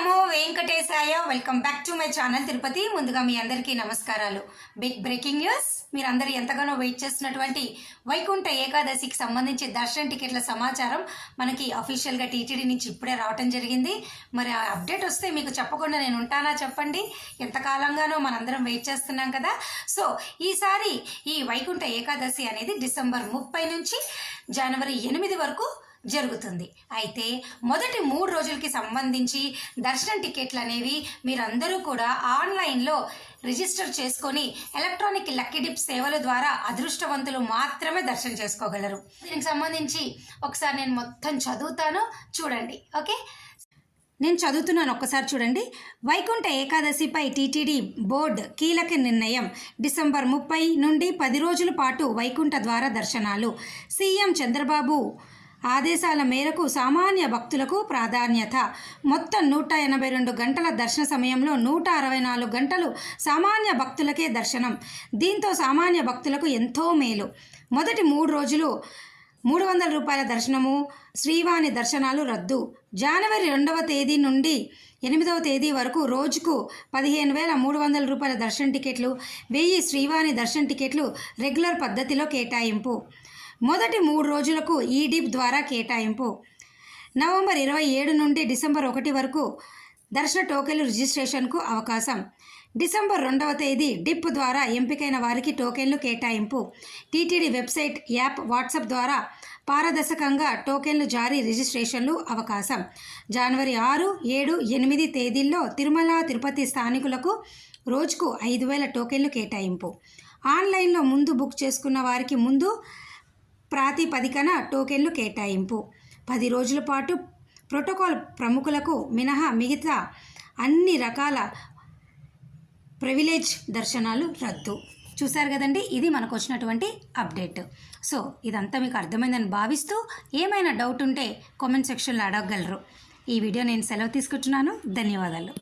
నమో వెంకటేశాయ. Welcome back to my channel Tirupati. ముందుగా మీ అందరికీ నమస్కారాలు. Big breaking news. మీరందరూ ఎంతగానో వెయిట్ చేస్తున్నటువంటి వైకుంఠ ఏకాదశికి సంబంధించి దర్శన టికెట్ల సమాచారం మనకి అఫీషియల్గా టీటీడీ నుంచి ఇప్పుడే రావటం జరిగింది. మరి ఆ అప్డేట్ వస్తే మీకు చెప్పకుండా నేను ఉంటానా చెప్పండి? ఎంతకాలంగానో మనందరం వెయిట్ చేస్తున్నాం కదా. సో ఈసారి ఈ వైకుంఠ ఏకాదశి అనేది డిసెంబర్ 30 నుంచి జనవరి 8 వరకు జరుగుతుంది. అయితే మొదటి 3 రోజులకి సంబంధించి దర్శనం టికెట్లు అనేవి మీరందరూ కూడా ఆన్లైన్లో రిజిస్టర్ చేసుకొని ఎలక్ట్రానిక్ లక్కీ డిప్ సేవల ద్వారా అదృష్టవంతులు మాత్రమే దర్శనం చేసుకోగలరు. దీనికి సంబంధించి ఒకసారి నేను మొత్తం చదువుతాను, చూడండి. ఓకే, నేను చదువుతున్నాను, ఒక్కసారి చూడండి. వైకుంఠ ఏకాదశిపై టీటీడీ బోర్డు కీలక నిర్ణయం. డిసెంబర్ 30 నుండి 10 రోజుల పాటు వైకుంఠ ద్వార దర్శనాలు. సీఎం చంద్రబాబు ఆదేశాల మేరకు సామాన్య భక్తులకు ప్రాధాన్యత. మొత్తం 182 గంటల దర్శన సమయంలో 164 గంటలు సామాన్య భక్తులకే దర్శనం. దీంతో సామాన్య భక్తులకు ఎంతో మేలు. మొదటి 3 రోజులు 300 రూపాయల దర్శనము, శ్రీవాణి దర్శనాలు రద్దు. జనవరి 2వ తేదీ నుండి 8వ తేదీ వరకు రోజుకు 15,300 రూపాయల దర్శన టికెట్లు, 1000 శ్రీవాణి దర్శన టికెట్లు రెగ్యులర్ పద్ధతిలో కేటాయింపు. మొదటి 3 రోజులకు ఈ డిప్ ద్వారా కేటాయింపు. నవంబర్ 27 నుండి డిసెంబర్ 1 వరకు దర్శన టోకెన్లు రిజిస్ట్రేషన్కు అవకాశం. డిసెంబర్ 2వ తేదీ డిప్ ద్వారా ఎంపికైన వారికి టోకెన్లు కేటాయింపు. టీటీడీ వెబ్సైట్, యాప్, వాట్సాప్ ద్వారా పారదర్శకంగా టోకెన్లు జారీ, రిజిస్ట్రేషన్లు అవకాశం. జనవరి 6, 7, 8 తేదీల్లో తిరుమల, తిరుపతి స్థానికులకు రోజుకు 5,000 టోకెన్లు కేటాయింపు. ఆన్లైన్లో ముందు బుక్ చేసుకున్న వారికి ముందు ప్రాతిపదికన టోకెన్లు కేటాయింపు. 10 రోజుల పాటు ప్రోటోకాల్ ప్రముఖులకు మినహా మిగతా అన్ని రకాల ప్రివిలేజ్ దర్శనాలు రద్దు. చూశారు కదండి, ఇది మనకు వచ్చినటువంటి అప్డేట్. సో ఇదంతా మీకు అర్థమైందని భావిస్తూ ఏమైనా డౌట్ ఉంటే కామెంట్ సెక్షన్లో అడగగలరు. ఈ వీడియో నేను సెలవు తీసుకుంటున్నాను. ధన్యవాదాలు.